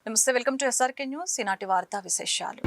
నమస్తే, welcome to SRK news. ఈనాటి వార్తా విశేషాలు.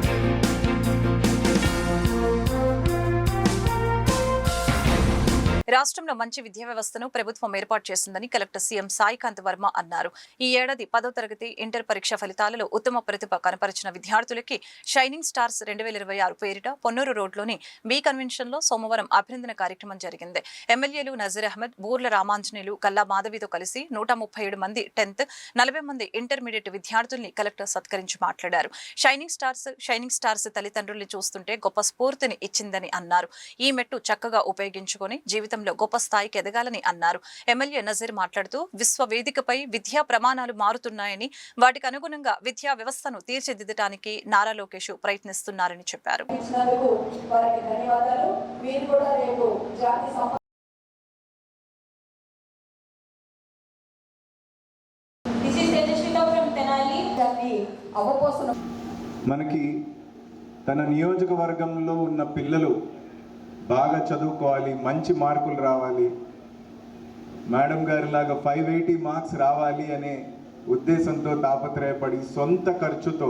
రాష్ట్రంలో మంచి విద్యా వ్యవస్థను ప్రభుత్వం ఏర్పాటు చేసిందని కలెక్టర్ సీఎం సాయికాంత్ వర్మ అన్నారు. ఈ ఏడాది 10వ తరగతి ఇంటర్ పరీక్ష ఫలితాలలో ఉత్తమ ప్రతిభ కనపరిచిన విద్యార్థులకి షైనింగ్ స్టార్స్ 2026 పేరిట పొన్నూరు రోడ్లోని బి కన్వెన్షన్ లో సోమవారం అభినందన కార్యక్రమం జరిగింది. ఎమ్మెల్యేలు నజీర్ అహ్మద్, బూర్ల రామాంజనేయులు, కల్లా మాధవితో కలిసి 137 మంది 10th, 40 మంది ఇంటర్మీడియట్ విద్యార్థుల్ని కలెక్టర్ సత్కరించి మాట్లాడారు. షైనింగ్ స్టార్స్ తల్లిదండ్రుల్ని చూస్తుంటే గొప్ప స్ఫూర్తిని ఇచ్చిందని అన్నారు. ఈ మెట్టు చక్కగా ఉపయోగించుకొని జీవితంలో గొప్ప స్థాయికి ఎదగాలని అన్నారు. ఎమ్మెల్యే నజీర్ మాట్లాడుతూ విశ్వవేదికపై విద్యా ప్రమాణాలు మారుతున్నాయని, వాటికి అనుగుణంగా విద్యా వ్యవస్థను తీర్చిదిద్దడానికి నారా లోకేష్ ప్రయత్నిస్తున్నారని చెప్పారు. మనకి తన నియోజకవర్గంలో ఉన్న పిల్లలు బాగా చదువుకోవాలి, మంచి మార్కులు రావాలి, మేడం గారిలాగా 580 మార్క్స్ రావాలి అనే ఉద్దేశంతో తాపత్రయపడి సొంత ఖర్చుతో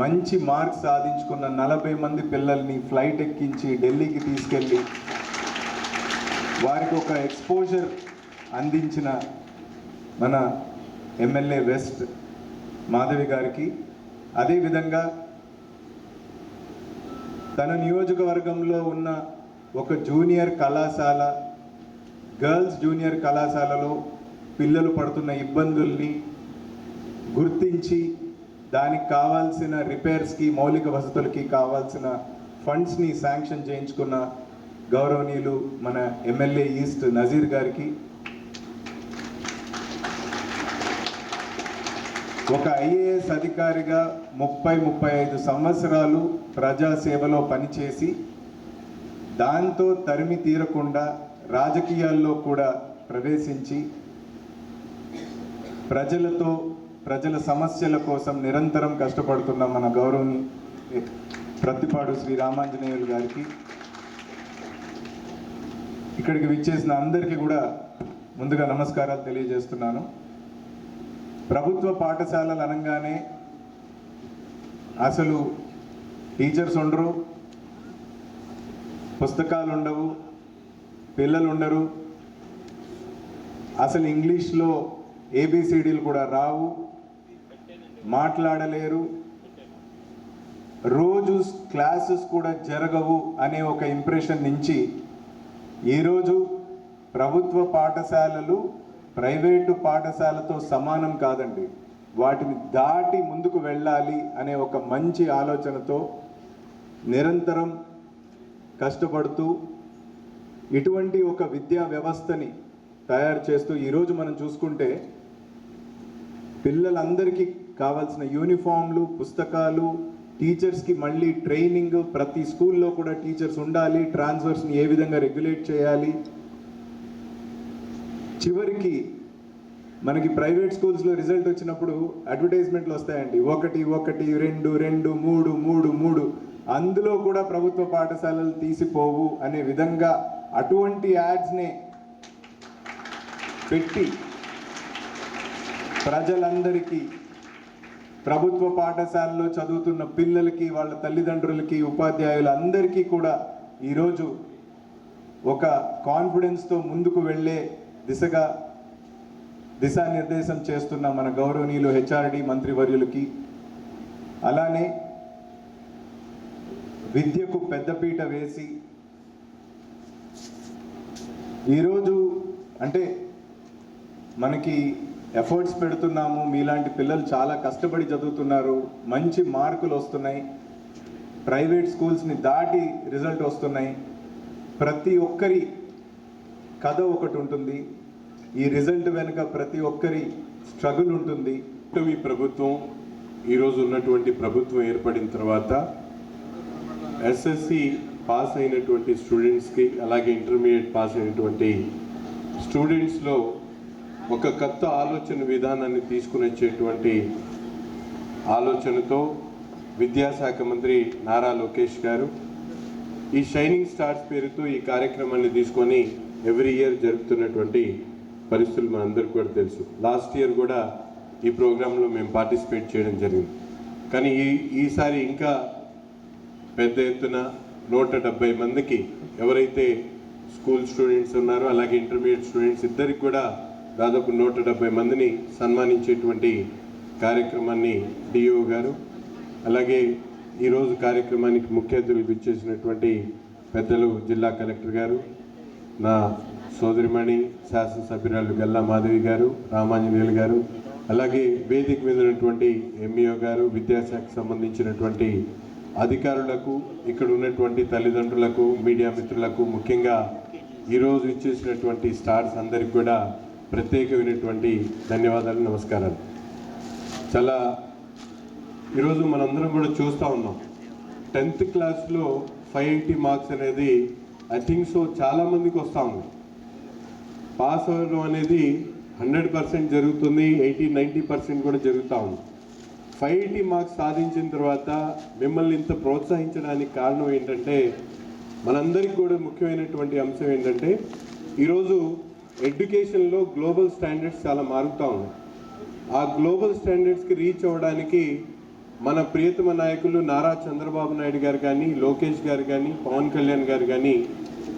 మంచి మార్క్స్ సాధించుకున్న 40 మంది పిల్లల్ని ఫ్లైట్ ఎక్కించి ఢిల్లీకి తీసుకెళ్ళి వారికి ఒక ఎక్స్పోజర్ అందించిన మన ఎమ్మెల్యే వెస్ట్ మాధవి గారికి, అదేవిధంగా తన నియోజకవర్గంలో ఉన్న ఒక జూనియర్ కళాశాల, గర్ల్స్ జూనియర్ కళాశాలలో పిల్లలు పడుతున్న ఇబ్బందుల్ని గుర్తించి దానికి కావాల్సిన రిపేర్స్కి, మౌలిక వసతులకి కావాల్సిన ఫండ్స్ని శాంక్షన్ చేయించుకున్న గౌరవనీయులు మన ఎమ్మెల్యే ఈస్ట్ నజీర్ గారికి, ఒక ఐఏఎస్ అధికారిగా 30-35 సంవత్సరాలు ప్రజాసేవలో పనిచేసి దాంతో తరిమి తీరకుండా రాజకీయాల్లో కూడా ప్రవేశించి ప్రజల సమస్యల కోసం నిరంతరం కష్టపడుతున్న మన గౌరవనీయ ప్రత్తిపాడు శ్రీ రామాంజనేయులు గారికి, ఇక్కడికి విచ్చేసిన అందరికీ కూడా ముందుగా నమస్కారాలు తెలియజేస్తున్నాను. ప్రభుత్వ పాఠశాలలు అనగానే అసలు టీచర్స్ ఉండరు, పుస్తకాలు ఉండవు, పిల్లలు ఉండరు, అసలు ఇంగ్లీష్లో ఏబిసిడీలు కూడా రావు, మాట్లాడలేరు, రోజు క్లాసెస్ కూడా జరగవు అనే ఒక ఇంప్రెషన్ నుంచి ఈరోజు ప్రభుత్వ పాఠశాలలు ప్రైవేటు పాఠశాలతో సమానం కాదండి, వాటిని దాటి ముందుకు వెళ్ళాలి అనే ఒక మంచి ఆలోచనతో నిరంతరం కష్టపడుతూ ఇటువంటి ఒక విద్యా వ్యవస్థని తయారు చేస్తూ ఈరోజు మనం చూసుకుంటే పిల్లలందరికీ కావాల్సిన యూనిఫామ్లు, పుస్తకాలు, టీచర్స్కి మళ్ళీ ట్రైనింగ్, ప్రతి స్కూల్లో కూడా టీచర్స్ ఉండాలి, ట్రాన్స్ఫర్స్ని ఏ విధంగా రెగ్యులేట్ చేయాలి, చివరికి మనకి ప్రైవేట్ స్కూల్స్లో రిజల్ట్ వచ్చినప్పుడు అడ్వర్టైజ్మెంట్లు వస్తాయండి, 1 1 2 2 3 3 3, అందులో కూడా ప్రభుత్వ పాఠశాలలు తీసిపోవు అనే విధంగా అటువంటి యాడ్స్నే పెట్టి ప్రజలందరికీ, ప్రభుత్వ పాఠశాలలో చదువుతున్న పిల్లలకి, వాళ్ళ తల్లిదండ్రులకి, ఉపాధ్యాయులందరికీ కూడా ఈరోజు ఒక కాన్ఫిడెన్స్తో ముందుకు వెళ్ళే దిశగా దిశానిర్దేశం చేస్తున్న మన గౌరవనీయులు హెచ్ఆర్డి మంత్రివర్యులకి, అలానే విద్యకు పెద్దపీట వేసి ఈరోజు అంటే మనకి ఎఫర్ట్స్ పెడుతున్నాము, మీలాంటి పిల్లలు చాలా కష్టపడి చదువుతున్నారు, మంచి మార్కులు వస్తున్నాయి, ప్రైవేట్ స్కూల్స్ని దాటి రిజల్ట్ వస్తున్నాయి, ప్రతి ఒక్కరి కథ ఒకటి ఉంటుంది, ఈ రిజల్ట్ వెనుక ప్రతి ఒక్కరి స్ట్రగుల్ ఉంటుంది. ఈ ప్రభుత్వం ఈరోజు ఉన్నటువంటి ప్రభుత్వం ఏర్పడిన తర్వాత ఎస్ఎస్సి పాస్ అయినటువంటి స్టూడెంట్స్కి, అలాగే ఇంటర్మీడియట్ పాస్ అయినటువంటి స్టూడెంట్స్లో ఒక కొత్త ఆలోచన విధానాన్ని తీసుకుని వచ్చేటువంటి ఆలోచనతో విద్యాశాఖ మంత్రి నారా లోకేష్ గారు ఈ షైనింగ్ స్టార్స్ పేరుతో ఈ కార్యక్రమాన్ని తీసుకొని ఎవ్రీ ఇయర్ జరుపుతున్నటువంటి పరిస్థితులు మనందరికీ కూడా తెలుసు. లాస్ట్ ఇయర్ కూడా ఈ ప్రోగ్రాంలో మేము పార్టిసిపేట్ చేయడం జరిగింది. కానీ ఈసారి ఇంకా పెద్ద ఎత్తున 170 మందికి ఎవరైతే స్కూల్ స్టూడెంట్స్ ఉన్నారో అలాగే ఇంటర్మీడియట్ స్టూడెంట్స్ ఇద్దరికి కూడా దాదాపు 170 మందిని సన్మానించేటువంటి కార్యక్రమాన్ని డిఓ గారు అలాగే ఈరోజు కార్యక్రమానికి ముఖ్య అతిథులు ఇచ్చేసినటువంటి పెద్దలు జిల్లా కలెక్టర్ గారు, నా సోదరిమణి శాసనసభ్యురాలు గల్లా మాధవి గారు, రామాంజనేయులు గారు, అలాగే వేదిక మీద ఉన్నటువంటి ఎంఈఓ గారు, విద్యాశాఖకు సంబంధించినటువంటి అధికారులకు, ఇక్కడ ఉన్నటువంటి తల్లిదండ్రులకు, మీడియా మిత్రులకు, ముఖ్యంగా ఈరోజు ఇచ్చేసినటువంటి స్టార్స్ అందరికి కూడా ప్రత్యేకమైనటువంటి ధన్యవాదాలు, నమస్కారాలు. చాలా ఈరోజు మనందరం కూడా చూస్తూ ఉన్నాం 10th క్లాస్లో 580 మార్క్స్ అనేది ఐ థింక్ సో చాలామందికి వస్తూ ఉంది. పాస్ అవ్వడం అనేది 100% జరుగుతుంది, 80-90% కూడా జరుగుతూ ఉంది. 580 మార్క్స్ సాధించిన తర్వాత మిమ్మల్ని ఇంత ప్రోత్సహించడానికి కారణం ఏంటంటే మనందరికీ కూడా ముఖ్యమైనటువంటి అంశం ఏంటంటే ఈరోజు ఎడ్యుకేషన్లో గ్లోబల్ స్టాండర్డ్స్ చాలా మారుతూ ఉన్నాయి. ఆ గ్లోబల్ స్టాండర్డ్స్కి రీచ్ అవ్వడానికి మన ప్రియతమ నాయకులు నారా చంద్రబాబు నాయుడు గారు కానీ, లోకేష్ గారు కానీ, పవన్ కళ్యాణ్ గారు కానీ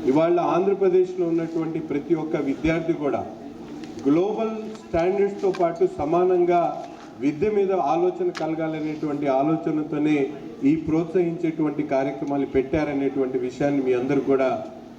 ఇవాళ ఆంధ్రప్రదేశ్లో ఉన్నటువంటి ప్రతి ఒక్క విద్యార్థి కూడా గ్లోబల్ స్టాండర్డ్స్తో పాటు సమానంగా విద్య మీద ఆలోచన కలగాలనేటువంటి ఆలోచనతోనే ఈ ప్రోత్సహించేటువంటి కార్యక్రమాలు పెట్టారనేటువంటి విషయాన్ని మీ అందరూ కూడా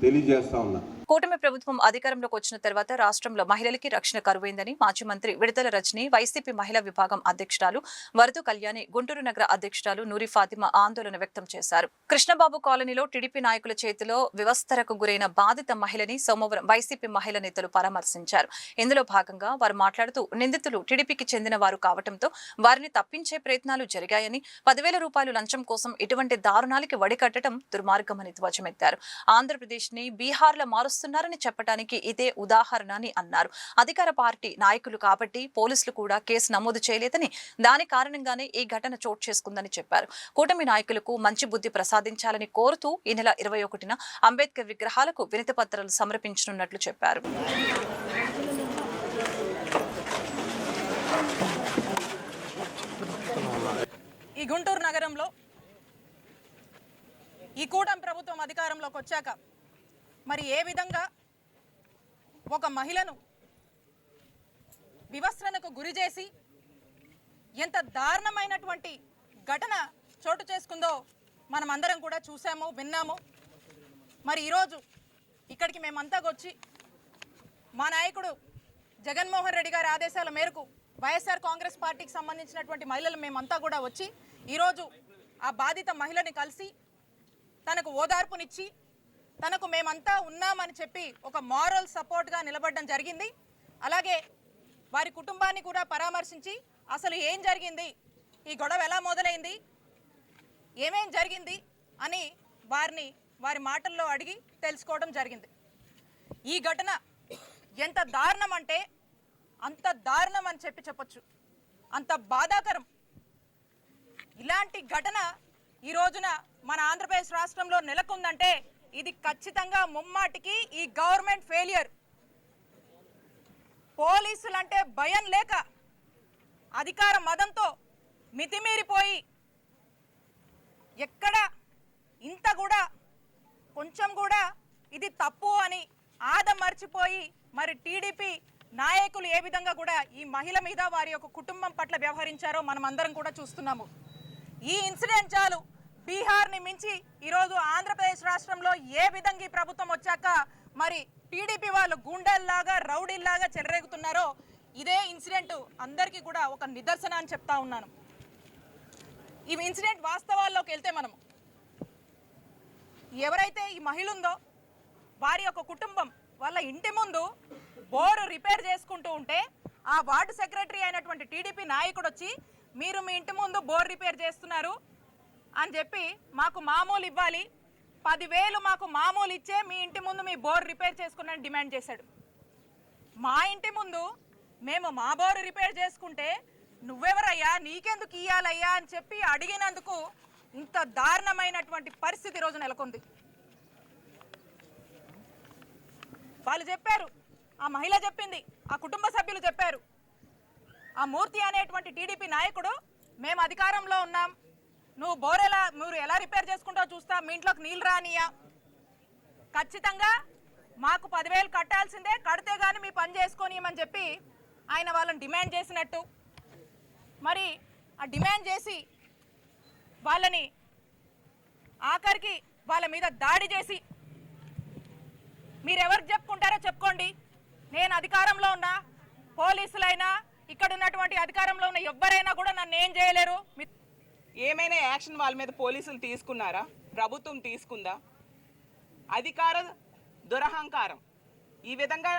తెలియజేస్తా ఉన్నా. కూటమి ప్రభుత్వం అధికారంలోకి వచ్చిన తర్వాత రాష్ట్రంలో మహిళలకి రక్షణ కరువైందని మాజీ మంత్రి విడతల రజని, వైసీపీ మహిళా విభాగం అధ్యక్షురాలు వరదు కళ్యాణి, గుంటూరు నగర అధ్యక్షురాలు నూరి ఫాతిమా ఆందోళన వ్యక్తం చేశారు. కృష్ణబాబు కాలనీలో టీడీపీ నాయకుల చేతిలో వివస్థరకు గురైన బాధిత మహిళని సోమవారం వైసీపీ మహిళా నేతలు పరామర్శించారు. ఇందులో భాగంగా వారు మాట్లాడుతూ నిందితులు టీడీపీకి చెందిన వారు కావడంతో వారిని తప్పించే ప్రయత్నాలు జరిగాయని, 10,000 రూపాయలు లంచం కోసం ఇటువంటి దారుణాలకి వడికట్టడం దుర్మార్గమని ధ్వజమెత్తారు. ఆంధ్రప్రదేశ్ ని బీహార్లో మారుస్తున్నారని చెప్పడానికి ఇదే ఉదాహరణ అని అన్నారు. అధికార పార్టీ నాయకులు కాబట్టి పోలీసులు కూడా కేసు నమోదు చేయలేదని, దాని కారణంగానే ఈ ఘటన చోటు చేసుకుందని చెప్పారు. కూటమి నాయకులకు మంచి బుద్ధి ప్రసాదించాలని కోరుతూ ఈ నెల 21న అంబేద్కర్ విగ్రహాలకు వినతి పత్రాలు సమర్పించనున్నట్లు చెప్పారు. ఈ గుంటూరు నగరంలో ఈ కూటమి ప్రభుత్వం అధికారంలోకి వచ్చాక మరి ఏ విధంగా ఒక మహిళను వివస్త్రణకు గురి చేసి ఎంత దారుణమైనటువంటి ఘటన చోటు చేసుకుందో మనం అందరం కూడా చూసాము, విన్నాము. మరి ఈరోజు ఇక్కడికి మేమంతా వచ్చి మా నాయకుడు జగన్మోహన్ రెడ్డి గారి ఆదేశాల మేరకు వైఎస్ఆర్ కాంగ్రెస్ పార్టీకి సంబంధించినటువంటి మహిళలు మేమంతా కూడా వచ్చి ఈరోజు ఆ బాధిత మహిళని కలిసి తనకు ఓదార్పునిచ్చి తనకు మేమంతా ఉన్నామని చెప్పి ఒక మారల్ సపోర్ట్గా నిలబడడం జరిగింది. అలాగే వారి కుటుంబాన్ని కూడా పరామర్శించి అసలు ఏం జరిగింది, ఈ గొడవ ఎలా మొదలైంది, ఏమేం జరిగింది అని వారి మాటల్లో అడిగి తెలుసుకోవడం జరిగింది. ఈ ఘటన ఎంత దారుణం అంటే అంత దారుణం అని చెప్పొచ్చు, అంత బాధాకరం. ఇలాంటి ఘటన ఈ రోజున మన ఆంధ్రప్రదేశ్ రాష్ట్రంలో నెలకొందంటే ఇది ఖచ్చితంగా ముమ్మాటికి ఈ గవర్నమెంట్ ఫెయిల్యూర్. పోలీసులంటే భయం లేక అధికార మదంతో మితిమీరిపోయి ఎక్కడ ఇంత కూడా కొంచెం కూడా ఇది తప్పు అని ఆదమర్చిపోయి మరి టీడీపీ నాయకులు ఏ విధంగా కూడా ఈ మహిళ మీద వారి యొక్క కుటుంబం పట్ల వ్యవహరించారో మనం అందరం కూడా చూస్తున్నాము. ఈ ఇన్సిడెంట్ చాలు బీహార్ని మించి ఈరోజు ఆంధ్రప్రదేశ్ రాష్ట్రంలో ఏ విధంగా ఈ ప్రభుత్వం వచ్చాక మరి టీడీపీ వాళ్ళు గుండెల్లాగా రౌడీల్లాగా చెలరేగుతున్నారో ఇదే ఇన్సిడెంట్ అందరికీ కూడా ఒక నిదర్శన అని చెప్తా ఉన్నాను. ఈ ఇన్సిడెంట్ వాస్తవాల్లోకి వెళ్తే మనము ఎవరైతే ఈ మహిళ ఉందో వారి యొక్క కుటుంబం వాళ్ళ ఇంటి ముందు బోరు రిపేర్ చేసుకుంటూ ఉంటే ఆ వార్డు సెక్రటరీ అయినటువంటి టీడీపీ నాయకుడు వచ్చి మీరు మీ ఇంటి ముందు బోర్ రిపేర్ చేస్తున్నారు అని చెప్పి మాకు మామూలు ఇవ్వాలి, 10,000 మాకు మామూలు ఇచ్చే మీ ఇంటి ముందు మీ బోర్ రిపేర్ చేసుకున్నాను డిమాండ్ చేశాడు. మా ఇంటి ముందు మేము మా బోరు రిపేర్ చేసుకుంటే నువ్వెవరయ్యా, నీకెందుకు ఇయ్యాలయ్యా అని చెప్పి అడిగినందుకు ఇంత దారుణమైనటువంటి పరిస్థితి ఈరోజు నెలకొంది. వాళ్ళు చెప్పారు, ఆ మహిళ చెప్పింది, ఆ కుటుంబ సభ్యులు చెప్పారు, ఆ మూర్తి అనేటువంటి టీడీపీ నాయకుడు మేము అధికారంలో ఉన్నాం, నువ్వు మీరు ఎలా రిపేర్ చేసుకుంటావో చూస్తా, మీ ఇంట్లోకి నీళ్ళు రానియా, ఖచ్చితంగా మాకు 10,000 కట్టాల్సిందే, కడితే కానీ మీ పని చేసుకోనియమని చెప్పి ఆయన వాళ్ళని డిమాండ్ చేసినట్టు, మరి ఆ డిమాండ్ చేసి వాళ్ళని ఆఖరికి వాళ్ళ మీద దాడి చేసి మీరెవరికి చెప్పుకుంటారో చెప్పుకోండి, నేను అధికారంలో ఉన్నా, పోలీసులైనా ఇక్కడ ఉన్నటువంటి అధికారంలో ఉన్న ఎవ్వరైనా కూడా నన్ను ఏం చేయలేరు. ఏమైనా యాక్షన్ వాళ్ళ మీద పోలీసులు తీసుకున్నారా? ప్రభుత్వం తీసుకుందా? అధికార దురహంకారం. ఈ విధంగా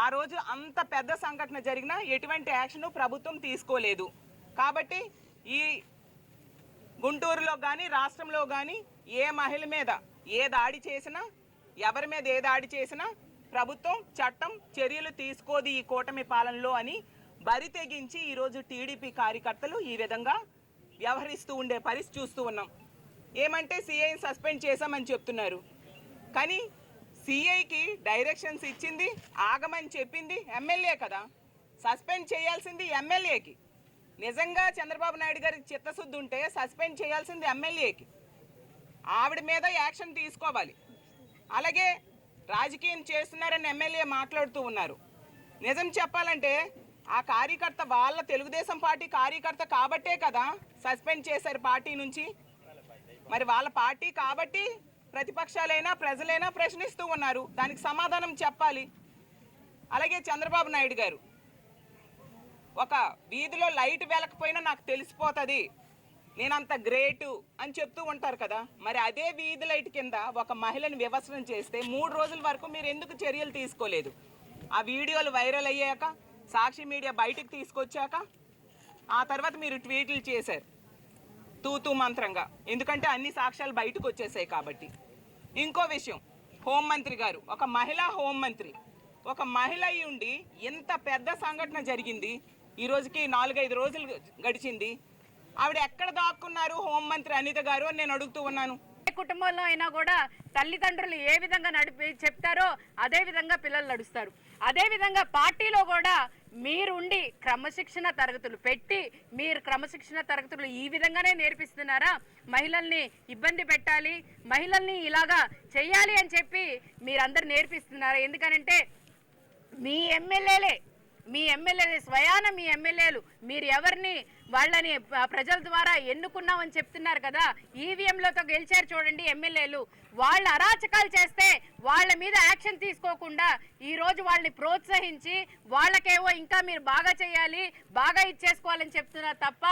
ఆ రోజు అంత పెద్ద సంఘటన జరిగినా ఎటువంటి యాక్షన్ ప్రభుత్వం తీసుకోలేదు. కాబట్టి ఈ గుంటూరులో కానీ రాష్ట్రంలో కానీ ఏ మహిళ మీద ఏ దాడి చేసినా, ఎవరి మీద ఏ దాడి చేసినా ప్రభుత్వం చట్టం చర్యలు తీసుకోదు ఈ కూటమి పాలనలో అని బరి తెగించి ఈరోజు టీడీపీ కార్యకర్తలు ఈ విధంగా వ్యవహరిస్తూ ఉండే పరిస్థితి చూస్తూ ఉన్నాం. ఏమంటే సిఐని సస్పెండ్ చేశామని చెప్తున్నారు, కానీ సిఐకి డైరెక్షన్స్ ఇచ్చింది, ఆగమని చెప్పింది ఎమ్మెల్యే కదా. సస్పెండ్ చేయాల్సింది ఎమ్మెల్యేకి. నిజంగా చంద్రబాబు నాయుడు గారికి చిత్తశుద్ధి ఉంటే సస్పెండ్ చేయాల్సింది ఎమ్మెల్యేకి. ఆవిడ మీద యాక్షన్ తీసుకోవాలి. అలాగే రాజకీయం చేస్తున్నారని ఎమ్మెల్యే మాట్లాడుతూ ఉన్నారు. నిజం చెప్పాలంటే ఆ కార్యకర్త వాళ్ళ తెలుగుదేశం పార్టీ కార్యకర్త కాబట్టే కదా సస్పెండ్ చేశారు పార్టీ నుంచి. మరి వాళ్ళ పార్టీ కాబట్టి ప్రతిపక్షాలైనా ప్రజలైనా ప్రశ్నిస్తూ ఉన్నారు, దానికి సమాధానం చెప్పాలి. అలాగే చంద్రబాబు నాయుడు గారు ఒక వీధిలో లైట్ వెలకపోయినా నాకు తెలిసిపోతుంది, నేనంత గ్రేటు అని చెప్తూ ఉంటారు కదా. మరి అదే వీధి లైట్ కింద ఒక మహిళను వివసనం చేస్తే 3 రోజుల వరకు మీరు ఎందుకు చర్యలు తీసుకోలేదు? ఆ వీడియోలు వైరల్ అయ్యాక, సాక్షి మీడియా బయటకు తీసుకొచ్చాక ఆ తర్వాత మీరు ట్వీట్లు చేశారు తూతూ మంత్రంగా, ఎందుకంటే అన్ని సాక్ష్యాలు బయటకు వచ్చేసాయి కాబట్టి. ఇంకో విషయం, హోంమంత్రి గారు, ఒక మహిళా హోంమంత్రి, ఒక మహిళ అయి ఉండి ఇంత పెద్ద సంఘటన జరిగింది, ఈ రోజుకి 4-5 రోజులు గడిచింది, ఆవిడ ఎక్కడ దాక్కున్నారు హోంమంత్రి అనిత గారు అని నేను అడుగుతూ ఉన్నాను. కుటుంబంలో అయినా కూడా తల్లిదండ్రులు ఏ విధంగా చెప్తారో అదే విధంగా పిల్లలు నడుస్తారు. అదే విధంగా పార్టీలో కూడా మీరుండి క్రమశిక్షణ తరగతులు పెట్టి, మీరు క్రమశిక్షణ తరగతులు ఈ విధంగానే నేర్పిస్తున్నారా? మహిళల్ని ఇబ్బంది పెట్టాలి, మహిళల్ని ఇలాగా చెయ్యాలి అని చెప్పి మీరందరూ నేర్పిస్తున్నారా? ఎందుకనంటే మీ ఎమ్మెల్యేలే స్వయాన మీ ఎమ్మెల్యేలు మీరు ఎవరిని వాళ్ళని ప్రజల ద్వారా ఎన్నుకున్నామని చెప్తున్నారు కదా. ఈవీఎంలతో గెలిచారు చూడండి ఎమ్మెల్యేలు, వాళ్ళు అరాచకాలు చేస్తే వాళ్ళ మీద యాక్షన్ తీసుకోకుండా ఈ రోజు వాళ్ళని ప్రోత్సహించి వాళ్ళకేవో ఇంకా మీరు బాగా చేయాలి, బాగా ఇచ్చేసుకోవాలని చెప్తున్నారు తప్ప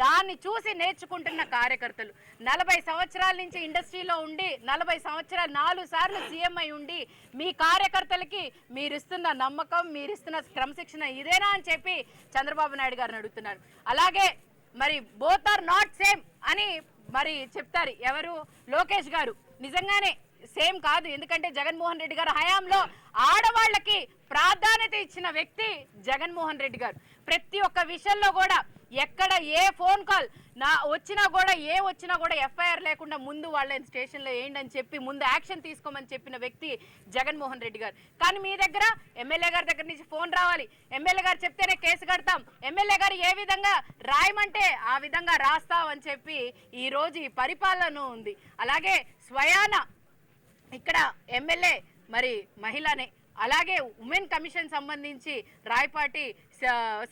దాన్ని చూసి నేర్చుకుంటున్న కార్యకర్తలు 40 సంవత్సరాల నుంచి ఇండస్ట్రీలో ఉండి 40 సంవత్సరాలు 4 సార్లు సీఎం అయి ఉండి మీ కార్యకర్తలకి మీరిస్తున్న నమ్మకం, మీరిస్తున్న క్రమశిక్షణ ఇదేనా అని చెప్పి చంద్రబాబు నాయుడు గారిని అడుగుతున్నారు. అలాగే మరి బోత్ ఆర్ నాట్ సేమ్ అని మరి చెప్తారు ఎవరు? లోకేష్ గారు. నిజంగానే సేమ్ కాదు, ఎందుకంటే జగన్మోహన్ రెడ్డి గారు హయాంలో ఆడవాళ్ళకి ప్రాధాన్యత ఇచ్చిన వ్యక్తి జగన్మోహన్ రెడ్డి గారు. ప్రతి ఒక్క విషయంలో కూడా ఎక్కడ ఏ ఫోన్ కాల్ వచ్చినా కూడా ఎఫ్ఐఆర్ లేకుండా ముందు వాళ్ళని స్టేషన్లో వేయండి అని చెప్పి ముందు యాక్షన్ తీసుకోమని చెప్పిన వ్యక్తి జగన్మోహన్ రెడ్డి గారు. కానీ మీ దగ్గర ఎమ్మెల్యే గారి దగ్గర నుంచి ఫోన్ రావాలి, ఎమ్మెల్యే గారు చెప్తేనే కేసు కడతాం, ఎమ్మెల్యే గారు ఏ విధంగా రాయమంటే ఆ విధంగా రాస్తాం అని చెప్పి ఈ రోజు ఈ పరిపాలన ఉంది. అలాగే స్వయాన ఇక్కడ ఎమ్మెల్యే మరి మహిళనే. అలాగే ఉమెన్ కమిషన్ సంబంధించి రాయపాటి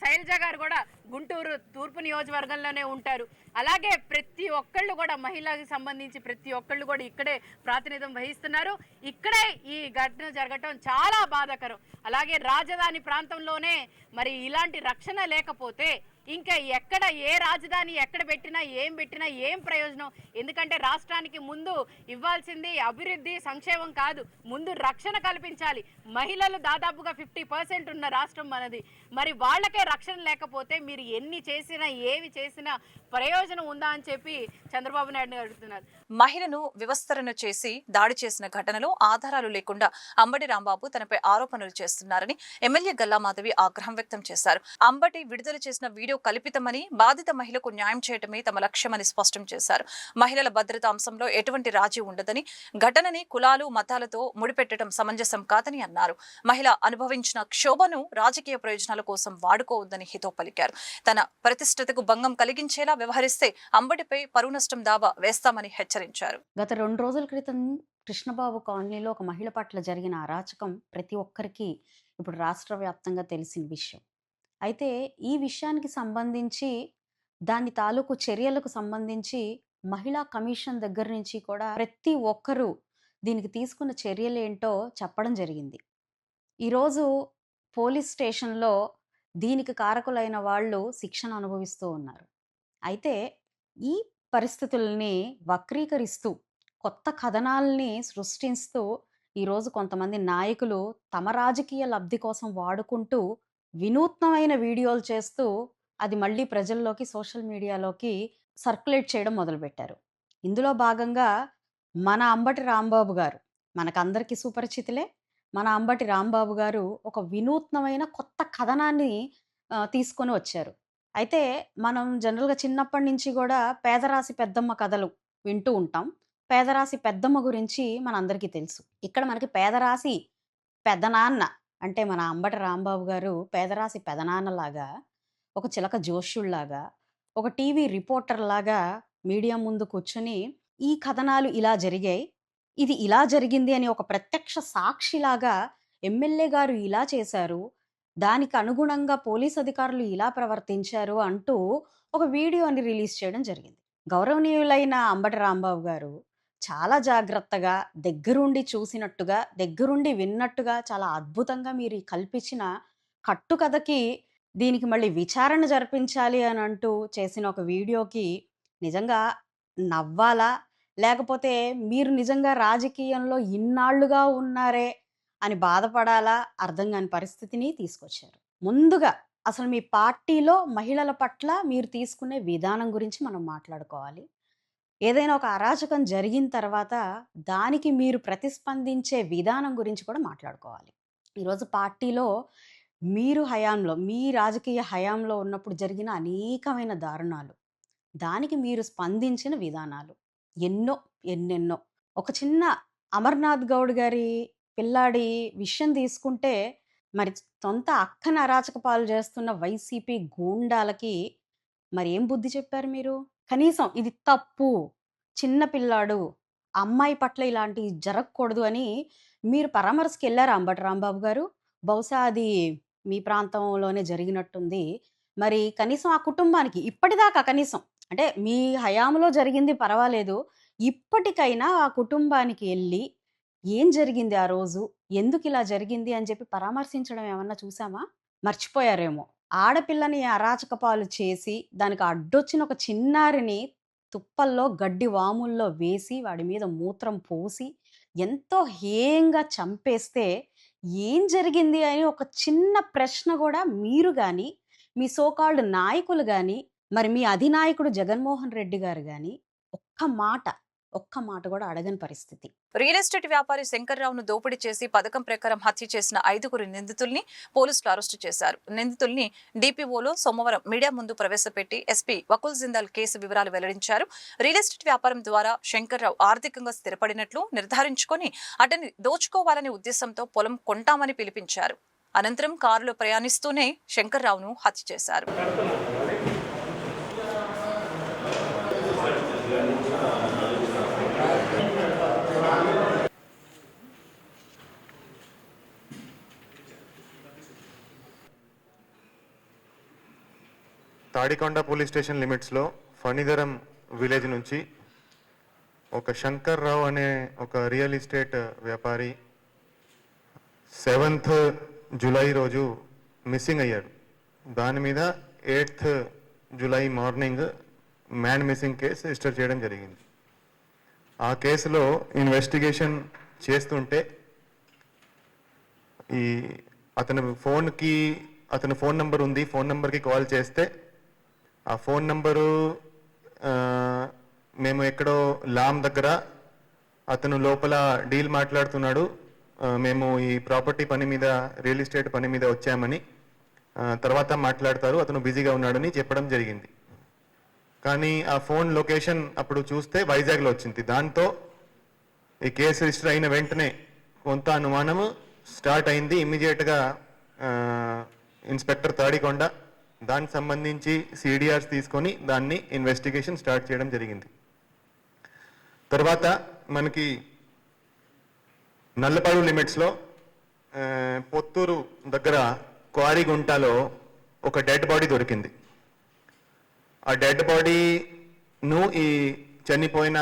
శైలజ గారు కూడా గుంటూరు తూర్పు నియోజకవర్గంలోనే ఉంటారు. అలాగే ప్రతి ఒక్కళ్ళు కూడా మహిళకి సంబంధించి ప్రతి ఒక్కళ్ళు కూడా ఇక్కడే ప్రాతినిధ్యం వహిస్తున్నారు. ఇక్కడే ఈ ఘటన జరగటం చాలా బాధాకరం. అలాగే రాజధాని ప్రాంతంలోనే మరి ఇలాంటి రక్షణ లేకపోతే ఇంకా ఎక్కడ ఏ రాజధాని ఎక్కడ పెట్టినా ఏం ప్రయోజనం? ఎందుకంటే రాష్ట్రానికి ముందు ఇవ్వాల్సింది అభివృద్ధి సంక్షేమం కాదు, ముందు రక్షణ కల్పించాలి. మహిళలు దాదాపుగా 50% ఉన్న రాష్ట్రం మనది. మరి వాళ్ళకే రక్షణ లేకపోతే మీరు ఎన్ని చేసినా ఏవి చేసినా ప్రయోజనం ఉందా అని చెప్పి చంద్రబాబు నాయుడు అడుగుతున్నారు. మహిళను వివస్త్రణ చేసి దాడి చేసిన ఘటనలో ఆధారాలు లేకుండా అంబటి రాంబాబు తనపై ఆరోపణలు చేస్తున్నారని ఎమ్మెల్యే గల్లా మాధవి ఆగ్రహం వ్యక్తం చేశారు. అంబటి విడుదల చేసిన వీడియో కల్పితమని, బాధిత మహిళకు న్యాయం చేయటమే తమ లక్ష్యమని స్పష్టం చేశారు. మహిళల భద్రత అంశంలో ఎటువంటి రాజీ ఉండదని, ఘటనని కులాలు మతాలతో ముడిపెట్టడం సమంజసం కాదని అన్నారు. మహిళ అనుభవించిన క్షోభను రాజకీయ ప్రయోజనాల కోసం వాడుకోవద్దని హితో పలికారు. తన ప్రతిష్టతకు భంగం కలిగించేలా వ్యవహరిస్తే అంబటిపై పరువు నష్టం దావా వేస్తామని హెచ్చరించారు. గత 2 రోజుల క్రితం కృష్ణబాబు కాలనీలో ఒక మహిళ పట్ల జరిగిన అరాచకం ప్రతి ఒక్కరికి ఇప్పుడు రాష్ట్ర వ్యాప్తంగా తెలిసిన విషయం. అయితే ఈ విషయానికి సంబంధించి దాని తాలూకు చర్యలకు సంబంధించి మహిళా కమిషన్ దగ్గర నుంచి కూడా ప్రతి ఒక్కరూ దీనికి తీసుకున్న చర్యలేంటో చెప్పడం జరిగింది. ఈరోజు పోలీస్ స్టేషన్లో దీనికి కారకులైన వాళ్ళు శిక్షణ అనుభవిస్తూ ఉన్నారు. అయితే ఈ పరిస్థితుల్ని వక్రీకరిస్తూ కొత్త కథనాల్ని సృష్టిస్తూ ఈరోజు కొంతమంది నాయకులు తమ రాజకీయ లబ్ధి కోసం వాడుకుంటూ వినూత్నమైన వీడియోలు చేస్తూ అది మళ్ళీ ప్రజల్లోకి సోషల్ మీడియాలోకి సర్క్యులేట్ చేయడం మొదలుపెట్టారు. ఇందులో భాగంగా మన అంబటి రాంబాబు గారు, మనకందరికీ సుపరిచితులే, మన అంబటి రాంబాబు గారు ఒక వినూత్నమైన కొత్త కథనాన్ని తీసుకొని వచ్చారు. అయితే మనం జనరల్గా చిన్నప్పటి నుంచి కూడా పేదరాశి పెద్దమ్మ కథలు వింటూ ఉంటాం. పేదరాశి పెద్దమ్మ గురించి మనందరికీ తెలుసు. ఇక్కడ మనకి పేదరాశి పెదనాన్న అంటే మన అంబటి రాంబాబు గారు పేదరాశి పెదనాన్నలాగా, ఒక చిలక జోష్యుళ్లాగా, ఒక టీవీ రిపోర్టర్ లాగా మీడియా ముందు కూర్చొని ఈ కథనాలు ఇలా జరిగాయి, ఇది ఇలా జరిగింది అని ఒక ప్రత్యక్ష సాక్షిలాగా ఎమ్మెల్యే గారు ఇలా చేశారు, దానికి అనుగుణంగా పోలీస్ అధికారులు ఇలా ప్రవర్తించారు అంటూ ఒక వీడియోని రిలీజ్ చేయడం జరిగింది. గౌరవనీయులైన అంబటి రాంబాబు గారు చాలా జాగ్రత్తగా దగ్గరుండి చూసినట్టుగా, దగ్గరుండి విన్నట్టుగా చాలా అద్భుతంగా మీరు కల్పించిన కట్టుకథకి దీనికి మళ్ళీ విచారణ జరిపించాలి అని అంటూ చేసిన ఒక వీడియోకి నిజంగా నవ్వాలా, లేకపోతే మీరు నిజంగా రాజకీయంలో ఇన్నాళ్లుగా ఉన్నారే అని బాధపడాలా అర్థం కాని పరిస్థితిని తీసుకొచ్చారు. ముందుగా అసలు మీ పార్టీలో మహిళల పట్ల మీరు తీసుకునే విధానం గురించి మనం మాట్లాడుకోవాలి. ఏదైనా ఒక అరాచకం జరిగిన తర్వాత దానికి మీరు ప్రతిస్పందించే విధానం గురించి కూడా మాట్లాడుకోవాలి. ఈరోజు పార్టీలో మీరు హయాంలో, మీ రాజకీయ హయాంలో ఉన్నప్పుడు జరిగిన అనేకమైన దారుణాలు, దానికి మీరు స్పందించిన విధానాలు ఎన్నెన్నో. ఒక చిన్న అమర్నాథ్ గౌడ్ గారి పిల్లాడి విషయం తీసుకుంటే మరి సొంత అక్కని అరాచక పాలు చేస్తున్న వైసీపీ గూండాలకి మరి ఏం బుద్ధి చెప్పారు మీరు? కనీసం ఇది తప్పు, చిన్న పిల్లాడు, అమ్మాయి పట్ల ఇలాంటివి జరగకూడదు అని మీరు పరామర్శకి వెళ్ళారా అంబటి రాంబాబు గారు? బహుశా అది మీ ప్రాంతంలోనే జరిగినట్టుంది. మరి కనీసం ఆ కుటుంబానికి ఇప్పటిదాకా కనీసం అంటే మీ హయాంలో జరిగింది పర్వాలేదు, ఇప్పటికైనా ఆ కుటుంబానికి వెళ్ళి ఏం జరిగింది ఆ రోజు, ఎందుకు ఇలా జరిగింది అని చెప్పి పరామర్శించడం ఏమన్నా చూసామా? మర్చిపోయారేమో. ఆడపిల్లని అరాచక పాలు చేసి దానికి అడ్డొచ్చిన ఒక చిన్నారిని తుప్పల్లో గడ్డి వాముల్లో వేసి వాడి మీద మూత్రం పోసి ఎంతో హేయంగా చంపేస్తే ఏం జరిగింది అని ఒక చిన్న ప్రశ్న కూడా మీరు కానీ, మీ సోకాల్డ్ నాయకులు కానీ, మరి మీ అధినాయకుడు జగన్మోహన్ రెడ్డి గారు కానీ ఒక్క మాట కూడా అడగని పరిస్థితి. రియల్ ఎస్టేట్ వ్యాపారి శంకర్రావును దోపిడీ చేసి పథకం ప్రకారం హత్య చేసిన 5 నిందితుల్ని పోలీసులు అరెస్టు చేశారు. నిందితుల్ని డిపిఓలో సోమవారం మీడియా ముందు ప్రవేశపెట్టి ఎస్పీ వకుల్ జిందాల్ కేసు వివరాలు వెల్లడించారు. రియల్ ఎస్టేట్ వ్యాపారం ద్వారా శంకర్రావు ఆర్థికంగా స్థిరపడినట్లు నిర్ధారించుకొని అతన్ని దోచుకోవాలనే ఉద్దేశంతో పొలం కొంటామని పిలిపించారు. అనంతరం కారులో ప్రయాణిస్తూనే శంకర్రావును హత్య చేశారు. తాడికొండ పోలీస్ స్టేషన్ లిమిట్స్లో ఫణిధరం విలేజ్ నుంచి ఒక శంకర్ రావు అనే ఒక రియల్ ఎస్టేట్ వ్యాపారి 7th జూలై రోజు మిస్సింగ్ అయ్యాడు. దాని మీద 8th July morning man missing case register చేయడం జరిగింది. ఆ కేసులో ఇన్వెస్టిగేషన్ చేస్తుంటే అతని ఫోన్ నెంబర్ ఉంది, ఫోన్ నెంబర్కి కాల్ చేస్తే ఆ ఫోన్ నెంబరు మేము ఎక్కడో లామ్ దగ్గర అతను లోపల డీల్ మాట్లాడుతున్నాడు, మేము ఈ ప్రాపర్టీ పని మీద రియల్ ఎస్టేట్ పని మీద వచ్చామని తర్వాత మాట్లాడతారు, అతను బిజీగా ఉన్నాడని చెప్పడం జరిగింది. కానీ ఆ ఫోన్ లొకేషన్ అప్పుడు చూస్తే వైజాగ్లో వచ్చింది. దాంతో ఈ కేసు రిజిస్టర్ అయిన వెంటనే కొంత అనుమానము స్టార్ట్ అయింది. ఇమ్మీడియట్గా ఇన్స్పెక్టర్ తాడికొండ దానికి సంబంధించి సిడిఆర్స్ తీసుకొని దాన్ని ఇన్వెస్టిగేషన్ స్టార్ట్ చేయడం జరిగింది. తర్వాత మనకి నల్లపాడు లిమిట్స్లో పొత్తూరు దగ్గర క్వారీగుంటలో ఒక డెడ్ బాడీ దొరికింది. ఆ డెడ్ బాడీను ఈ చనిపోయిన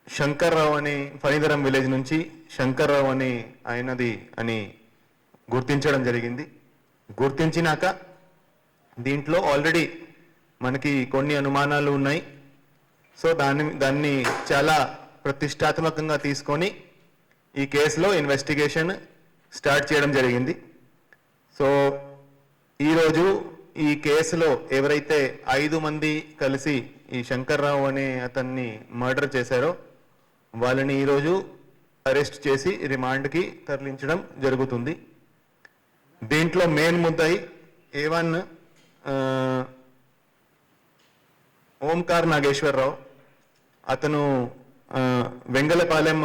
శంకర్రావు అనే ఫణిధరం విలేజ్ నుంచి శంకర్రావు అని ఆయనది అని గుర్తించడం జరిగింది. గుర్తించినాక దీంట్లో ఆల్రెడీ మనకి కొన్ని అనుమానాలు ఉన్నాయి. సో దాన్ని చాలా ప్రతిష్టాత్మకంగా తీసుకొని ఈ కేసులో ఇన్వెస్టిగేషన్ స్టార్ట్ చేయడం జరిగింది. సో ఈరోజు ఈ కేసులో ఎవరైతే 5 మంది కలిసి ఈ శంకర్రావు అనే అతన్ని మర్డర్ చేశారో వాళ్ళని ఈరోజు అరెస్ట్ చేసి రిమాండ్కి తరలించడం జరుగుతుంది. దీంట్లో మెయిన్ ముద్దాయి A1 ఓంకార్ నాగేశ్వరరావు. అతను వెంగళపాలెం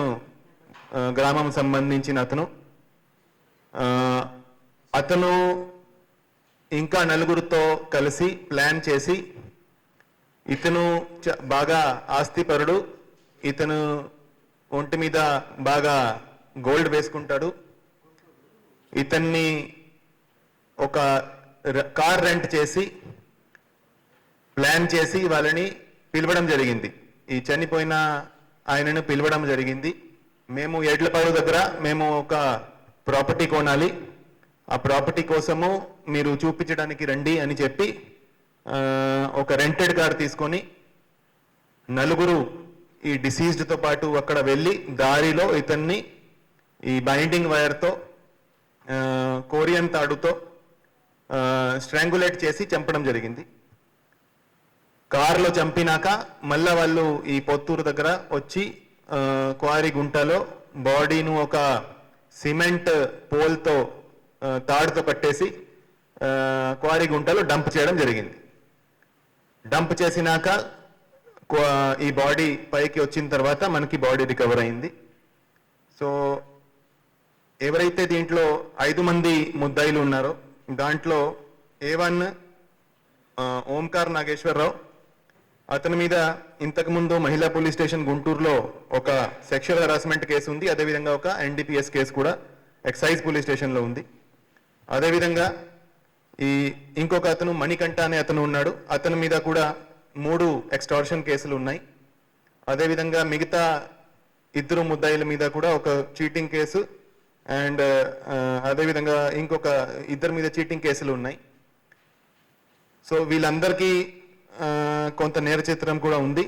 గ్రామం సంబంధించిన అతను ఇంకా 4గురితో కలిసి ప్లాన్ చేసి, ఇతను బాగా ఆస్తిపరుడు, ఇతను ఒంటి మీద బాగా గోల్డ్ వేసుకుంటాడు. ఇతన్ని ఒక కార్ రెంట్ చేసి ప్లాన్ చేసి వాళ్ళని పిలవడం జరిగింది. ఈ చనిపోయిన ఆయనను పిలవడం జరిగింది. మేము ఎడ్లపాడు దగ్గర మేము ఒక ప్రాపర్టీ కొనాలి, ఆ ప్రాపర్టీ కోసము మీరు చూపించడానికి రండి అని చెప్పి ఒక రెంటెడ్ కార్ తీసుకొని 4గురు ఈ డిసీజ్డ్తో పాటు అక్కడ వెళ్ళి దారిలో ఇతన్ని ఈ బైండింగ్ వైర్తో కోరియన్ తాడుతో స్ట్రాంగులేట్ చేసి చంపడం జరిగింది. కారులో చంపినాక మళ్ళా వాళ్ళు ఈ పొత్తూరు దగ్గర వచ్చి క్వారీ గుంటలో బాడీను ఒక సిమెంట్ పోల్తో తాడుతో కట్టేసి క్వారీ గుంటలో డంప్ చేయడం జరిగింది. డంప్ చేసినాక ఈ బాడీ పైకి వచ్చిన తర్వాత మనకి బాడీ రికవర్ అయింది. సో ఎవరైతే దీంట్లో 5 మంది ముద్దాయిలు ఉన్నారో దాంట్లో A1 ఓంకార్ నాగేశ్వరరావు, అతని మీద ఇంతకుముందు మహిళా పోలీస్ స్టేషన్ గుంటూరులో ఒక సెక్షువల్ హరాస్మెంట్ కేసు ఉంది. అదేవిధంగా ఒక NDPS కేసు కూడా ఎక్సైజ్ పోలీస్ స్టేషన్లో ఉంది. అదేవిధంగా ఇంకొక అతను మణికంఠ అనే అతను ఉన్నాడు. అతని మీద కూడా 3 ఎక్స్టార్షన్ కేసులు ఉన్నాయి. అదేవిధంగా మిగతా 2 ముద్దాయిల మీద కూడా ఒక చీటింగ్ కేసు అండ్ అదేవిధంగా ఇంకొక 2 మీద చీటింగ్ కేసులు ఉన్నాయి. సో వీళ్ళందరికీ కొంత నేర చిత్రం కూడా ఉంది.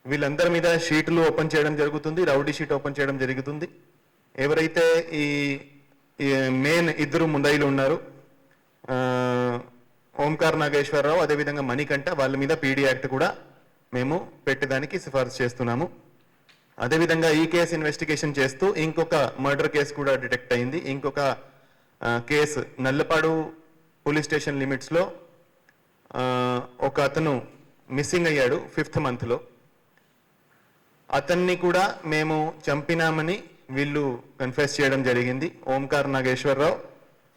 వీళ్ళందరి మీద షీట్లు ఓపెన్ చేయడం జరుగుతుంది, రౌడీ షీట్ ఓపెన్ చేయడం జరుగుతుంది. ఎవరైతే ఈ మెయిన్ 2 ముద్దాయిలు ఉన్నారు, ఓంకార్ నాగేశ్వరరావు అదేవిధంగా మణికంఠ, వాళ్ళ మీద PD యాక్ట్ కూడా మేము పెట్టేదానికి సిఫార్సు చేస్తున్నాము. అదేవిధంగా ఈ కేసు ఇన్వెస్టిగేషన్ చేస్తూ ఇంకొక మర్డర్ కేసు కూడా డిటెక్ట్ అయింది. ఇంకొక కేసు నల్లపాడు పోలీస్ స్టేషన్ లిమిట్స్లో ఒక అతను మిస్సింగ్ అయ్యాడు 5th మంత్లో. అతన్ని కూడా మేము చంపినామని వీళ్ళు కన్ఫెస్ చేయడం జరిగింది. ఓంకార్ నాగేశ్వరరావు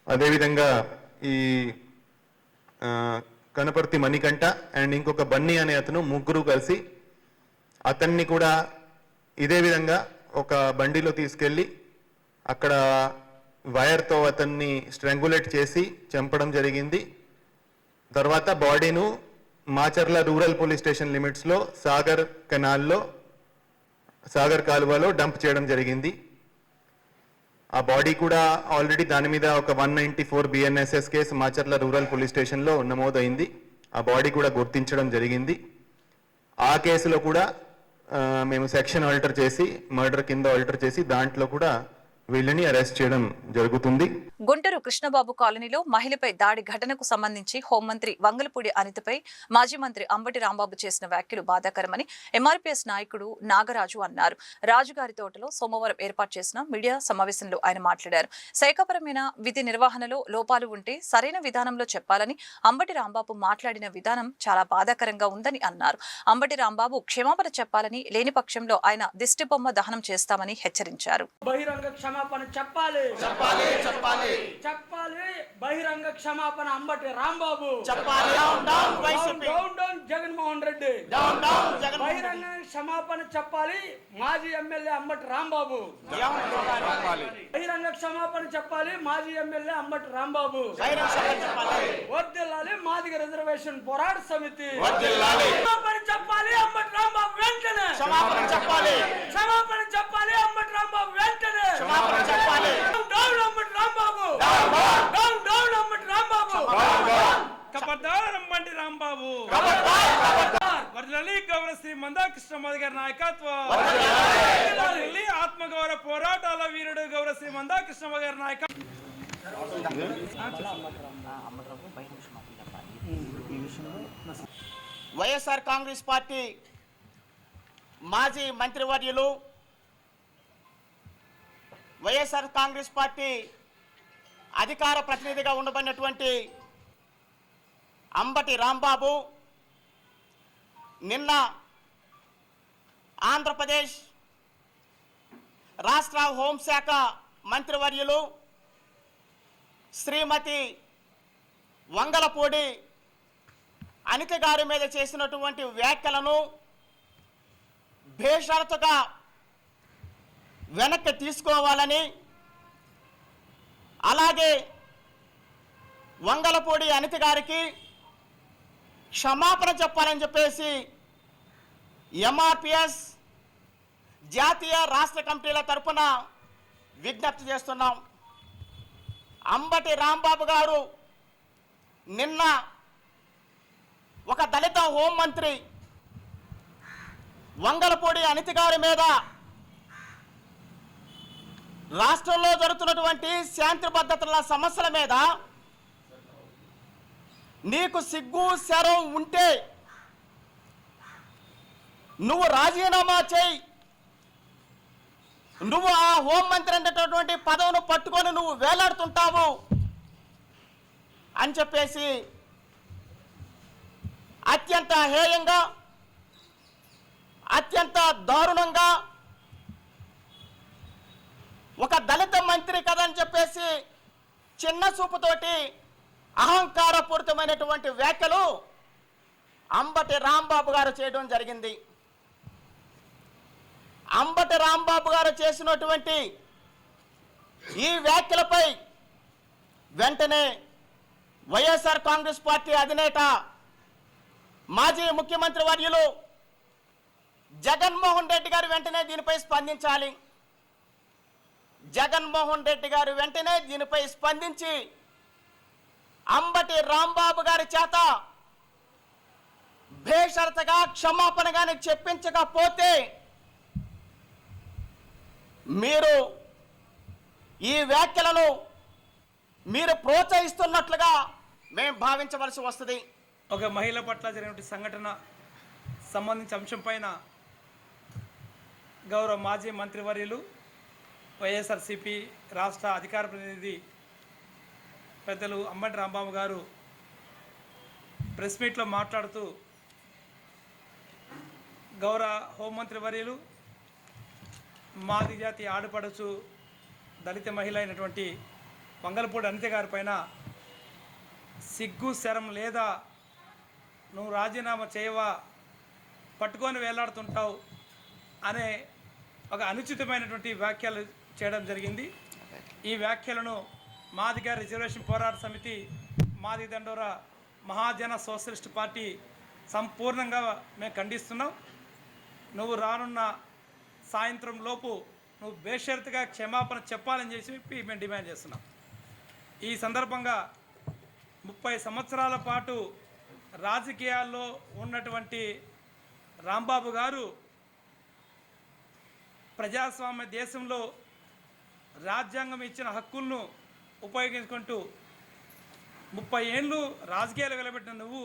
అదేవిధంగా ఈ కనపర్తి మణికంఠ అండ్ ఇంకొక బన్నీ అనే అతను 3 కలిసి అతన్ని కూడా ఇదే విధంగా ఒక బండిలో తీసుకెళ్ళి అక్కడ వైర్తో అతన్ని స్ట్రాంగులేట్ చేసి చంపడం జరిగింది. తర్వాత బాడీను మాచర్ల రూరల్ పోలీస్ స్టేషన్ లిమిట్స్లో సాగర్ కెనాల్లో సాగర్ కాలువలో డంప్ చేయడం జరిగింది. ఆ బాడీ కూడా ఆల్రెడీ దాని మీద ఒక 194 BNSS case Macherla rural police స్టేషన్లో నమోదైంది. ఆ బాడీ కూడా గుర్తించడం జరిగింది. ఆ కేసులో కూడా మేము సెక్షన్ ఆల్టర్ చేసి మర్డర్ కింద ఆల్టర్ చేసి దాంట్లో కూడా వీళ్ళని అరెస్ట్ చేయడం జరుగుతుంది. గుంటూరు కృష్ణబాబు కాలనీలో మహిళపై దాడి ఘటనకు సంబంధించి హోంమంత్రి వంగలపూడి అనితపై మాజీ మంత్రి అంబటి రాంబాబు చేసిన వ్యాఖ్యలు బాధాకరమని ఎంఆర్పీఎస్ నాయకుడు నాగరాజు అన్నారు. రాజుగారి తోటలో సోమవారం ఏర్పాటు చేసిన మీడియా సమావేశంలో ఆయన మాట్లాడారు. శాఖపరమైన విధి నిర్వహణలో లోపాలు ఉంటే సరైన విధానంలో చెప్పాలని అంబటి రాంబాబు మాట్లాడిన విధానం చాలా బాధాకరంగా ఉందని అన్నారు. అంబటి రాంబాబు క్షమాపణ చెప్పాలని, లేని పక్షంలో ఆయన దిష్టిబొమ్మ దహనం చేస్తామని హెచ్చరించారు. బహిరంగ క్షమాపణ చెప్పాలి బహిరంగ క్షమాపణ అంబటి రాంబాబు డౌన్ జగన్మోహన్ రెడ్డి బహిరంగ క్షమాపణ చెప్పాలి. మాజీ ఎమ్మెల్యే అంబటి రాంబాబు బహిరంగ క్షమాపణ చెప్పాలి. మాజీ ఎమ్మెల్యే అంబటి రాంబాబు వర్ధిల్లాలి. మాదిగ రిజర్వేషన్ పోరాట సమితి క్షమాపణ చెప్పాలి. అంబటి రాంబాబు వెంటనే క్షమాపణ చెప్పాలి. అంబటి రాంబాబు వెంటనే డౌన్ అంబటి రాంబాబు డౌన్ అంబటి రాంబాబు ఖబర్దార్ అంబటి రాంబాబు వర్ధిల్లాలి. గౌరవ శ్రీ మందాకృష్ణ మాదిగ గారి నాయకత్వం వర్ధిల్లాలి. ఆత్మగౌరవ పోరాటాల వీరుడు గౌరవ శ్రీ మందాకృష్ణ మాదిగ గారి నాయకత్వం. వైఎస్ఆర్ కాంగ్రెస్ పార్టీ మాజీ మంత్రివర్యులు, వైఎస్ఆర్ కాంగ్రెస్ పార్టీ అధికార ప్రతినిధిగా ఉండబడినటువంటి అంబటి రాంబాబు నిన్న ఆంధ్రప్రదేశ్ రాష్ట్ర హోంశాఖ మంత్రివర్యులు శ్రీమతి వంగలపూడి అనిత గారి మీద చేసినటువంటి వ్యాఖ్యలను బేషరతుగా వెనక్కి తీసుకోవాలని, అలాగే వంగలపూడి అనిత గారికి క్షమాపణ చెప్పాలని చెప్పేసి ఎంఆర్పిఎస్ జాతీయ రాష్ట్ర కమిటీల తరపున విజ్ఞప్తి చేస్తున్నాం. అంబటి రాంబాబు గారు నిన్న ఒక దళిత హోంమంత్రి వంగలపూడి అనిత గారి మీద రాష్ట్రంలో జరుగుతున్నటువంటి శాంతి భద్రతల సమస్యల మీద నీకు సిగ్గు శరం ఉంటే నువ్వు రాజీనామా చేయి, నువ్వు ఆ హోంమంత్రి అనేటటువంటి పదవిని పట్టుకొని నువ్వు వేలాడుతుంటావు అని చెప్పేసి అత్యంత హేయంగా, అత్యంత దారుణంగా ఒక దళిత మంత్రి కదని చెప్పేసి చిన్న చూపుతోటి అహంకారపూరితమైనటువంటి వ్యాఖ్యలు అంబటి రాంబాబు గారు చేయడం జరిగింది. అంబటి రాంబాబు గారు చేసినటువంటి ఈ వ్యాఖ్యలపై వెంటనే వైఎస్ఆర్ కాంగ్రెస్ పార్టీ అధినేత మాజీ ముఖ్యమంత్రి వర్యులు జగన్మోహన్ రెడ్డి గారు వెంటనే దీనిపై స్పందించాలి. జగన్మోహన్ రెడ్డి గారు వెంటనే దీనిపై స్పందించి అంబటి రాంబాబు గారి చేత బేషరతుగా క్షమాపణ గాని చెప్పించకపోతే మీరు ఈ వ్యాఖ్యలను మీరు ప్రోత్సహిస్తున్నట్లుగా మేము భావించవలసి వస్తుంది. ఒక మహిళ పట్ల జరిగినటువంటి సంఘటన సంబంధించిన అంశం పైన గౌరవ మాజీ మంత్రివర్యులు వైఎస్ఆర్సీపీ రాష్ట్ర అధికార ప్రతినిధి పెద్దలు అంబటి రాంబాబు గారు ప్రెస్ మీట్లో మాట్లాడుతూ గౌరవ హోంమంత్రి వర్యులు మాది జాతి ఆడపడుచు దళిత మహిళ అయినటువంటి వంగలపూడి అనిత గారి పైన సిగ్గు శరం లేదా, నువ్వు రాజీనామా చేయవా, పట్టుకొని వేలాడుతుంటావు అనే ఒక అనుచితమైనటువంటి వ్యాఖ్యలు చేయడం జరిగింది. ఈ వ్యాఖ్యలను మాదిగ రిజర్వేషన్ పోరాట సమితి, మాది దండోర మహాజన సోషలిస్ట్ పార్టీ సంపూర్ణంగా మేము ఖండిస్తున్నాం. నువ్వు రానున్న సాయంత్రం లోపు నువ్వు బేషరతుగా క్షమాపణ చెప్పాలని చెప్పి మేము డిమాండ్ చేస్తున్నాం. ఈ సందర్భంగా 30 సంవత్సరాల పాటు రాజకీయాల్లో ఉన్నటువంటి రాంబాబు గారు ప్రజాస్వామ్య దేశంలో రాజ్యాంగం ఇచ్చిన హక్కులను ఉపయోగించుకుంటూ 30 ఏళ్ళు రాజకీయాలు వెలబెట్టిన నువ్వు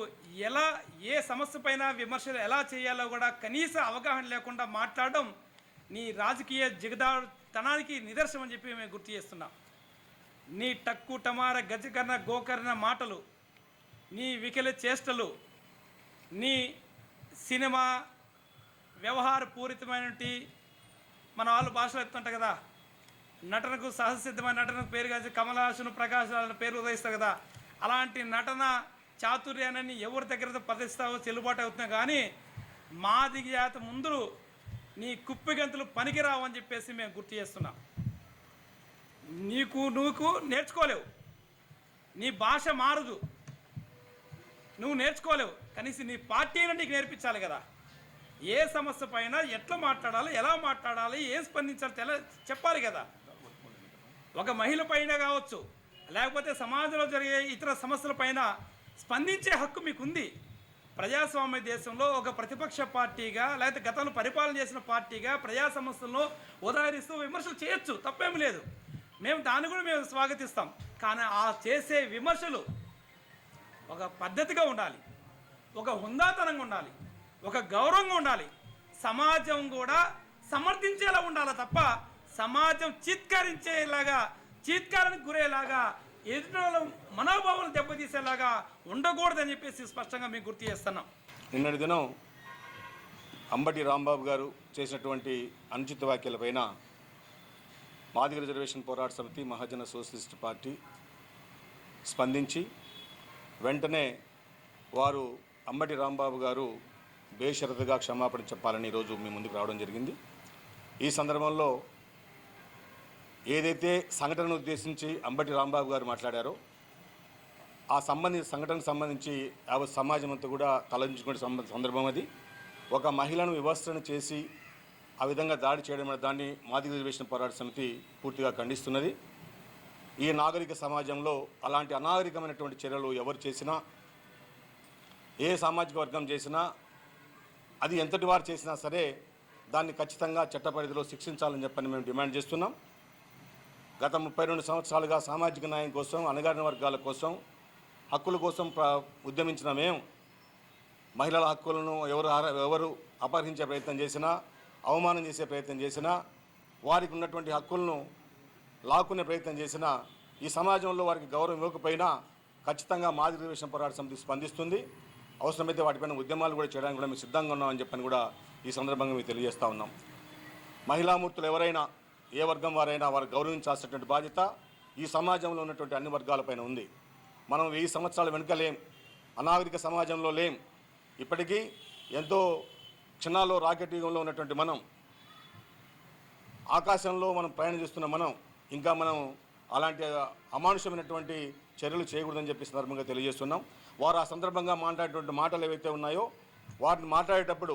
ఎలా ఏ సమస్య పైన విమర్శలు ఎలా చేయాలో కూడా కనీస అవగాహన లేకుండా మాట్లాడడం నీ రాజకీయ జిగదాతనానికి నిదర్శనం అని చెప్పి మేము గుర్తు చేస్తున్నాం. నీ టక్కు టమార గజకర్ణ గోకర్ణ మాటలు, నీ వికల చేష్టలు, నీ సినిమా వ్యవహార పూరితమైనటువంటి మన వాళ్ళు భాషలో ఎత్తుంటారు కదా, నటనకు సహజసిద్ధమైన నటనకు పేరు కాదు కమల్ హాసన్ ప్రకాష్ రాజ్ పేరు ఉదయిస్తారు కదా, అలాంటి నటన చాతుర్యాన్ని ఎవరి దగ్గర ప్రదర్శిస్తావో చెల్లుబాటు అవుతున్నాయి. కానీ మాదిగ జాతి ముందు నీ కుప్పిగంతులు పనికిరావు అని చెప్పేసి మేము గుర్తు చేస్తున్నాం. నువ్వు నేర్చుకోలేవు, నీ భాష మారదు, నువ్వు నేర్చుకోలేవు. కనీసం నీ పార్టీని నీకు నేర్పించాలి కదా. ఏ సమస్య పైన ఎట్లా మాట్లాడాలి, ఎలా మాట్లాడాలి, ఏం స్పందించాలి చెప్పాలి కదా. ఒక మహిళ పైన కావచ్చు, లేకపోతే సమాజంలో జరిగే ఇతర సమస్యల పైన స్పందించే హక్కు మీకుంది. ప్రజాస్వామ్య దేశంలో ఒక ప్రతిపక్ష పార్టీగా లేకపోతే గతంలో పరిపాలన చేసిన పార్టీగా ప్రజా సమస్యలను ఉదాహరిస్తూ విమర్శలు చేయొచ్చు, తప్పేమీ లేదు. మేము దాన్ని కూడా మేము స్వాగతిస్తాం. కానీ ఆ చేసే విమర్శలు ఒక పద్ధతిగా ఉండాలి, ఒక హుందాతనంగా ఉండాలి, ఒక గౌరవంగా ఉండాలి. సమాజం కూడా సమర్థించేలా ఉండాలి తప్ప సమాజం చీత్కారానికి గురేలాగా ఎదుటి మనోభావాలను దెబ్బతీసేలాగా ఉండకూడదని చెప్పేసి స్పష్టంగా మీకు గుర్తు చేస్తున్నాం. నిన్నటి దినం అంబటి రాంబాబు గారు చేసినటువంటి అనుచిత వ్యాఖ్యలపైన మాదిగ రిజర్వేషన్ పోరాట సమితి మహాజన సోషలిస్ట్ పార్టీ స్పందించి వెంటనే వారు అంబటి రాంబాబు గారు బేషరతుగా క్షమాపణ చెప్పాలని ఈరోజు మీ ముందుకు రావడం జరిగింది. ఈ సందర్భంలో ఏదైతే సంఘటనను ఉద్దేశించి అంబటి రాంబాబు గారు మాట్లాడారో ఆ సంఘటనకు సంబంధించి యావత్ సమాజం అంతా కూడా తలంచుకునే సందర్భం అది. ఒక మహిళను వివస్త్రణ చేసి ఆ విధంగా దాడి చేయడం దాన్ని మాదిగ రిజర్వేషన్ పోరాట సమితి పూర్తిగా ఖండిస్తున్నది. ఈ నాగరిక సమాజంలో అలాంటి అనాగరికమైనటువంటి చర్యలు ఎవరు చేసినా, ఏ సామాజిక వర్గం చేసినా, అది ఎంతటి వారు చేసినా సరే దాన్ని ఖచ్చితంగా చట్ట పరిధిలో శిక్షించాలని చెప్పని మేము డిమాండ్ చేస్తున్నాం. గత 32 సంవత్సరాలుగా సామాజిక న్యాయం కోసం, అణగారిన వర్గాల కోసం, హక్కుల కోసం ఉద్యమించిన మేము మహిళల హక్కులను ఎవరు అపహరించే ప్రయత్నం చేసినా, అవమానం చేసే ప్రయత్నం చేసినా, వారికి ఉన్నటువంటి హక్కులను లాక్కునే ప్రయత్నం చేసినా, ఈ సమాజంలో వారికి గౌరవం ఇవ్వకపోయినా ఖచ్చితంగా మాదిగ రిజర్వేషన్ పోరాట సమితి స్పందిస్తుంది. అవసరమైతే వాటిపైన ఉద్యమాలు కూడా చేయడానికి కూడా మేము సిద్ధంగా ఉన్నామని చెప్పని కూడా ఈ సందర్భంగా మేము తెలియజేస్తూ ఉన్నాం. మహిళామూర్తులు ఎవరైనా, ఏ వర్గం వారైనా వారు గౌరవించాల్సినటువంటి బాధ్యత ఈ సమాజంలో ఉన్నటువంటి అన్ని వర్గాలపైన ఉంది. మనం 1000 సంవత్సరాల వెనుక లేం, అనాగరిక సమాజంలో లేం. ఇప్పటికీ ఎంతో క్షణాల్లో రాకెట్ యుగంలో ఉన్నటువంటి మనం, ఆకాశంలో మనం ప్రయాణం చేస్తున్న ఇంకా మనం అలాంటి అమానుషమైనటువంటి చర్యలు చేయకూడదని చెప్పి సందర్భంగా తెలియజేస్తున్నాం. వారు ఆ సందర్భంగా మాట్లాడేటువంటి మాటలు ఏవైతే ఉన్నాయో వాటిని మాట్లాడేటప్పుడు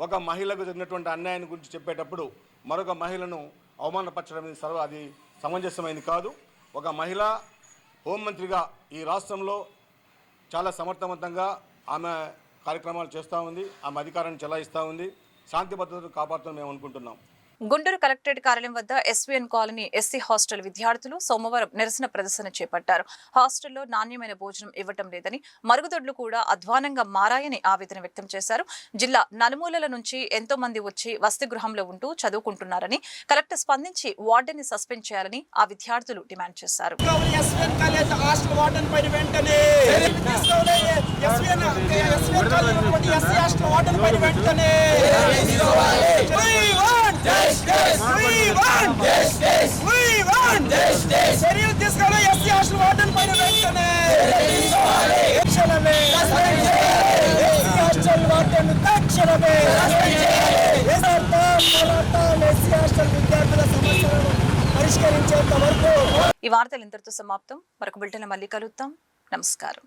ఒక మహిళకు జరిగినటువంటి అన్యాయాన్ని గురించి చెప్పేటప్పుడు మరొక మహిళను అవమానపరచడం అది సమంజసమైనది కాదు. ఒక మహిళ హోంమంత్రిగా ఈ రాష్ట్రంలో చాలా సమర్థవంతంగా ఆమె కార్యక్రమాలు చేస్తూ ఉంది, ఆమె అధికారాన్ని చెలాయిస్తూ ఉంది, శాంతి భద్రతను కాపాడుతుందని మేము అనుకుంటున్నాం. గుంటూరు కలెక్టరేట్ కార్యాలయం వద్ద ఎస్వీఎన్ కాలనీ ఎస్సీ హాస్టల్ విద్యార్థులు సోమవారం నిరసన ప్రదర్శన చేపట్టారు. హాస్టల్లో నాణ్యమైన భోజనం ఇవ్వటం లేదని, మరుగుదొడ్లు కూడా అధ్వానంగా మారాయని ఆవేదన వ్యక్తం చేశారు. జిల్లా నలుమూలల నుంచి ఎంతో మంది వచ్చి వసతి గృహంలో ఉంటూ చదువుకుంటున్నారని, కలెక్టర్ స్పందించి వార్డెన్ ని సస్పెండ్ చేయాలని ఆ విద్యార్థులు డిమాండ్ చేశారు. చర్యలు తీసుకోవాలి. ఎస్సీ హాస్టల్ వార్డెన్ పైన వెంటనే హాస్టల్ వార్డెన్ తక్షణమే ఎస్సీ హాస్టల్ విద్యార్థుల సమస్యలను పరిష్కరించేంత వరకు. ఈ వార్తలు ఇంతటితో సమాప్తం. మరొక బులెటిన్ మళ్ళీ కలుద్దాం. నమస్కారం.